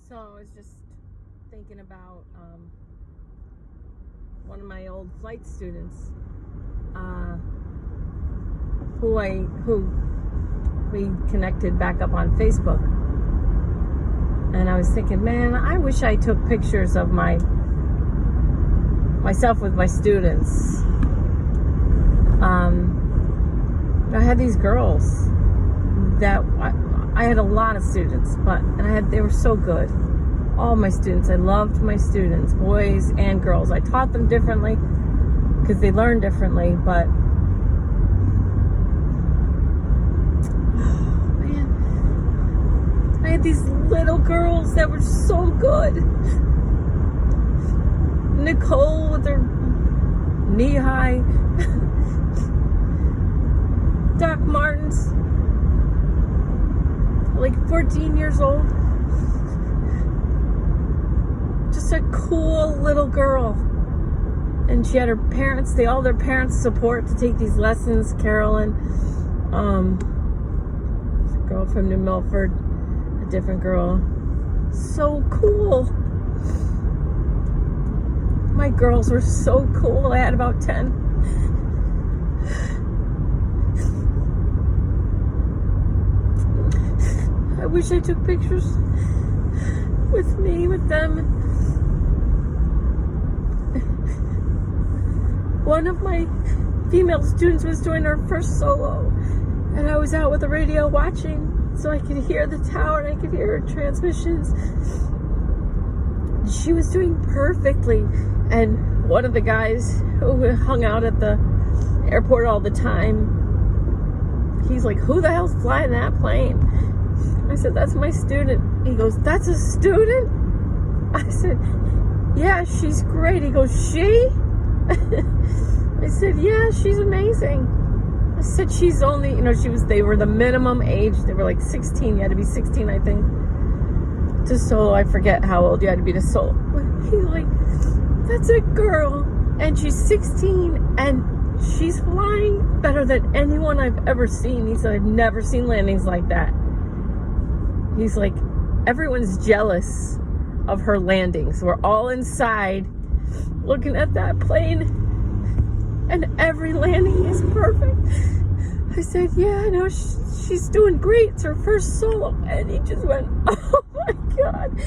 So I was just thinking about one of my old flight students, who we connected back up on Facebook, and I was thinking, man, I wish I took pictures of myself with my students. I had these girls that I had a lot of students, they were so good. All my students, I loved my students, boys and girls. I taught them differently because they learn differently, but man, I had these little girls that were so good. Nicole with her knee high, Doc Martens, like 14 years old. Just a cool little girl. And she had her parents, all their parents' support to take these lessons. Carolyn, a girl from New Milford, a different girl. So cool. My girls were so cool. I had about 10. I wish I took pictures with me, with them. One of my female students was doing her first solo, and I was out with the radio watching so I could hear the tower and I could hear her transmissions. She was doing perfectly, and one of the guys who hung out at the airport all the time, he's like, who the hell's flying that plane? I said, that's my student. He goes, that's a student? I said, yeah, she's great. He goes, she? I said, yeah, she's amazing. I said, she's only, they were the minimum age. They were like 16. You had to be 16, I think, to solo. I forget how old you had to be to solo. But he's like, that's a girl, and she's 16, and she's flying better than anyone I've ever seen. He said, I've never seen landings like that. He's like, everyone's jealous of her landings. We're all inside looking at that plane, and every landing is perfect. I said, yeah, I know, she's doing great. It's her first solo. And he just went, oh my God,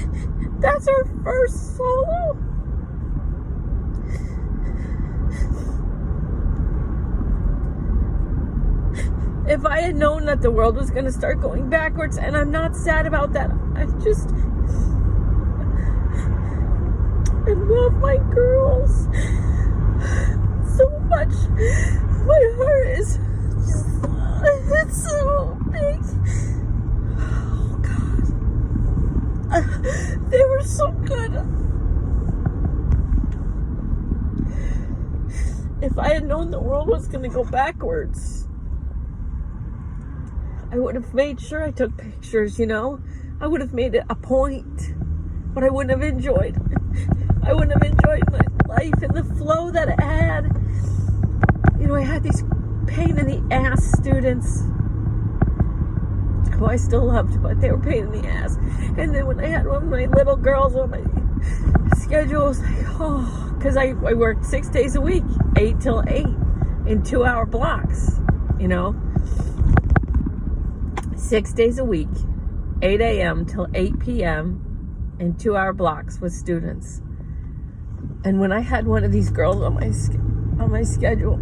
that's her first solo? If I had known that the world was going to start going backwards, and I'm not sad about that, I love my girls so much. My heart is it's so big. Oh God, they were so good. If I had known the world was going to go backwards, I would have made sure I took pictures, I would have made it a point, but I wouldn't have enjoyed my life and the flow that it had. I had these pain in the ass students who I still loved, but they were pain in the ass. And then when I had one of my little girls on my schedule, it was like, because I worked 6 days a week, 8 till 8, in 2-hour blocks, 6 days a week, 8 a.m. till 8 p.m. in 2-hour blocks with students. And when I had one of these girls on my schedule,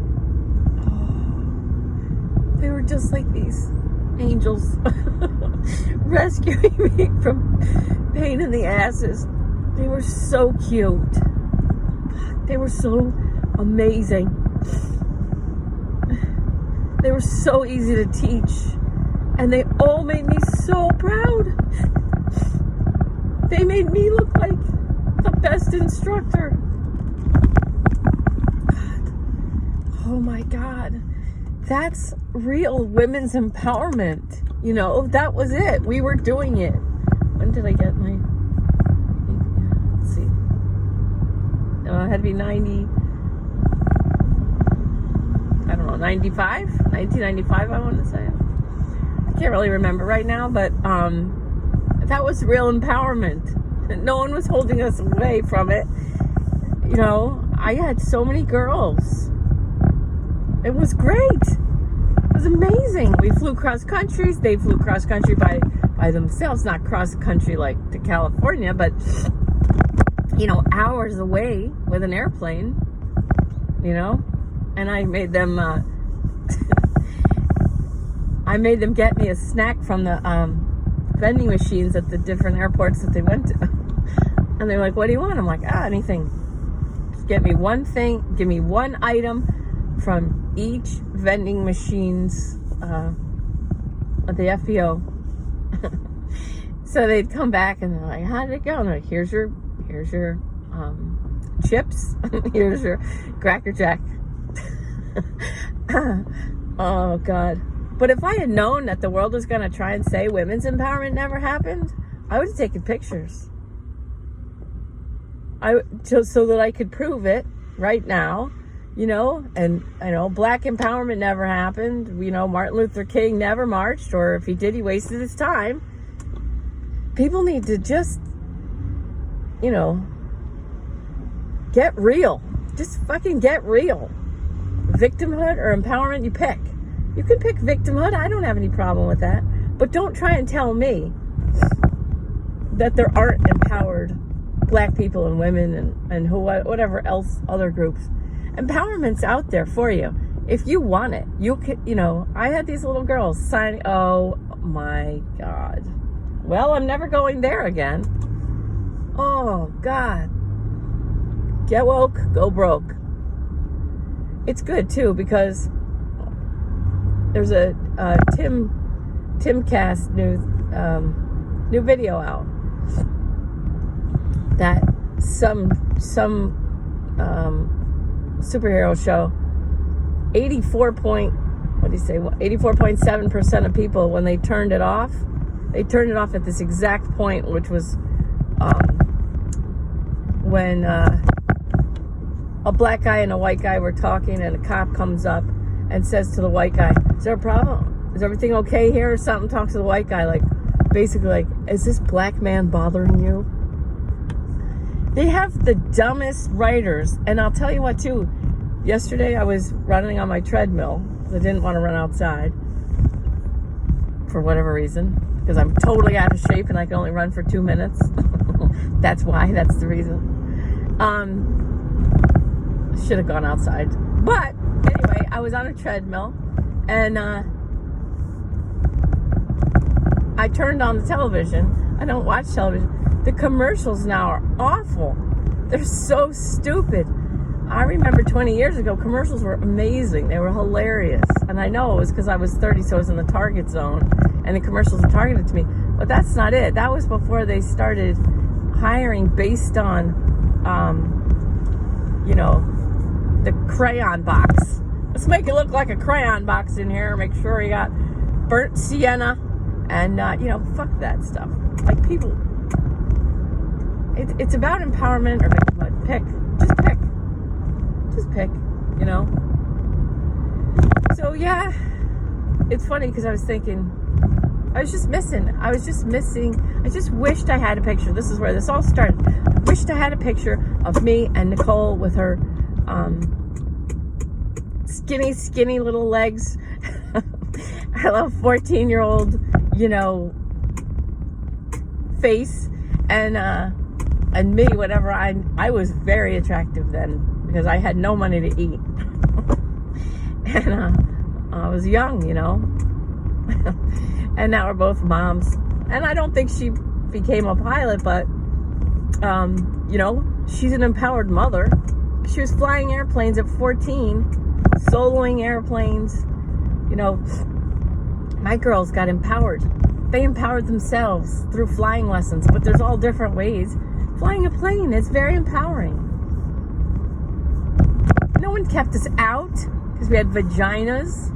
they were just like these angels rescuing me from pain in the asses. They were so cute. They were so amazing. They were so easy to teach. And they all made me so proud. They made me look like the best instructor. God. Oh my God. That's real women's empowerment. That was it. We were doing it. When did I get my... Let's see. I had to be 90... I don't know, 95? 1995, I want to say. I can't really remember right now, but that was real empowerment. No one was holding us away from it. You know, I had so many girls. It was great. It was amazing. We flew cross countries. They flew cross country by themselves, not cross country like to California, but you know, hours away with an airplane. You know, and I made them. I made them get me a snack from the vending machines at the different airports that they went to, and they're like, "What do you want?" I'm like, anything. Just get me one thing. Give me one item from each vending machines at the FBO. So they'd come back and they're like, "How did it go?" And I'm like, here's your chips. Here's your Cracker Jack. Oh God. But if I had known that the world was going to try and say women's empowerment never happened, I would have taken pictures. So that I could prove it right now. You know, and I know black empowerment never happened. You know, Martin Luther King never marched, or if he did, he wasted his time. People need to just, you know, get real. Just fucking get real. Victimhood or empowerment, you pick. You can pick victimhood. I don't have any problem with that. But don't try and tell me that there aren't empowered black people and women and whatever else other groups. Empowerment's out there for you. If you want it, you can, you know, I had these little girls signing. Oh my God. Well, I'm never going there again. Oh God. Get woke, go broke. It's good too, because there's a Timcast new video out that some superhero show, 84.7% of people, when they turned it off at this exact point, which was when a black guy and a white guy were talking, and a cop comes up and says to the white guy, "Is there a problem? Is everything okay here?" or something. Talks to the white guy, like, basically like, "Is this black man bothering you?" They have the dumbest writers. And I'll tell you what too, yesterday I was running on my treadmill because I didn't want to run outside for whatever reason, because I'm totally out of shape and I can only run for 2 minutes. That's the reason. Should have gone outside. But anyway, I was on a treadmill and I turned on the television. I don't watch television. The commercials now are awful. They're so stupid. I remember 20 years ago, commercials were amazing. They were hilarious. And I know it was because I was 30, so I was in the target zone, and the commercials were targeted to me. But that's not it. That was before they started hiring based on, you know, the crayon box. Let's make it look like a crayon box in here. Make sure you got burnt sienna. And, you know, fuck that stuff. Like, people... It's about empowerment or victimhood. Pick. Just pick, you know? So, yeah. It's funny because I was thinking... I just wished I had a picture. This is where this all started. I wished I had a picture of me and Nicole with her skinny little legs. I love 14-year-old, you know, face, and me, whatever. I was very attractive then because I had no money to eat, and I was young, you know. And now we're both moms, and I don't think she became a pilot, but you know, she's an empowered mother. She was flying airplanes at 14, soloing airplanes. You know, my girls got empowered. They empowered themselves through flying lessons, but there's all different ways. Flying a plane is very empowering. No one kept us out because we had vaginas.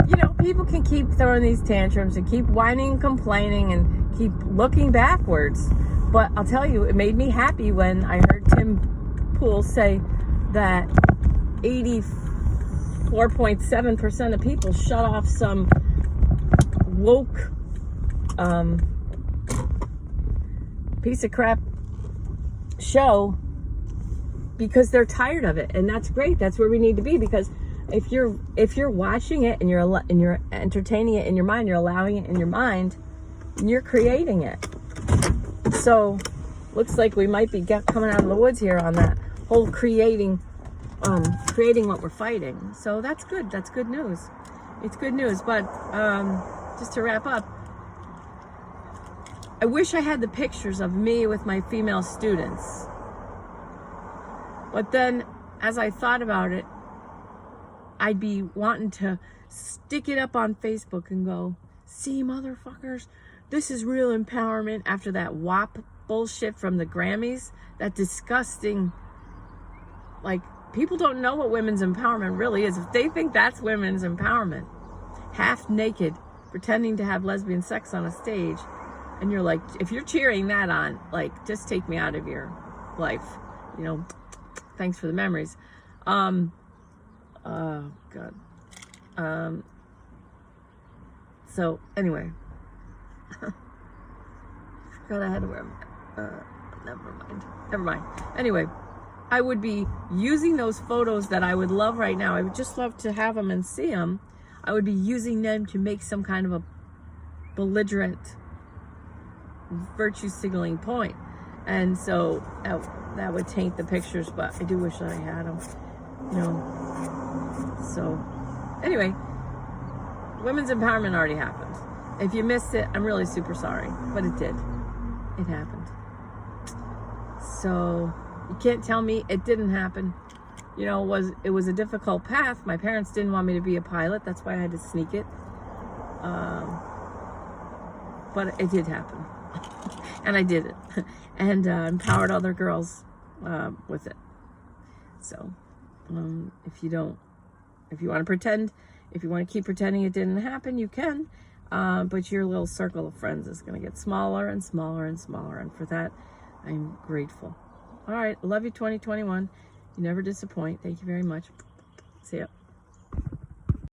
You know, people can keep throwing these tantrums and keep whining and complaining and keep looking backwards. But I'll tell you, it made me happy when I heard Tim Pool say that 84.7% of people shut off some woke, piece of crap show because they're tired of it. And that's great. That's where we need to be, because if you're watching it and you're entertaining it in your mind, you're allowing it in your mind, and you're creating it. So looks like we might be coming out of the woods here on that whole creating what we're fighting. So that's good. That's good news. It's good news. But just to wrap up, I wish I had the pictures of me with my female students. But then, as I thought about it, I'd be wanting to stick it up on Facebook and go, see, motherfuckers, this is real empowerment, after that WAP bullshit from the Grammys. That disgusting, like, people don't know what women's empowerment really is. If they think that's women's empowerment, half naked, pretending to have lesbian sex on a stage, and you're like, if you're cheering that on, like, just take me out of your life. You know, thanks for the memories. Oh, God. So, anyway. Forgot I had to wear never mind. Anyway, I would be using those photos that I would love right now. I would just love to have them and see them. I would be using them to make some kind of a belligerent virtue signaling point. And so that would taint the pictures, but I do wish that I had them, you know. So anyway, women's empowerment already happened. If you missed it, I'm really super sorry, but it did. It happened. So you can't tell me it didn't happen. You know, it was a difficult path. My parents didn't want me to be a pilot. That's why I had to sneak it. But it did happen. And I did it. And empowered other girls with it. So if you want to pretend, if you want to keep pretending it didn't happen, you can. But your little circle of friends is going to get smaller and smaller and smaller. And for that, I'm grateful. All right. Love you, 2021. You never disappoint. Thank you very much.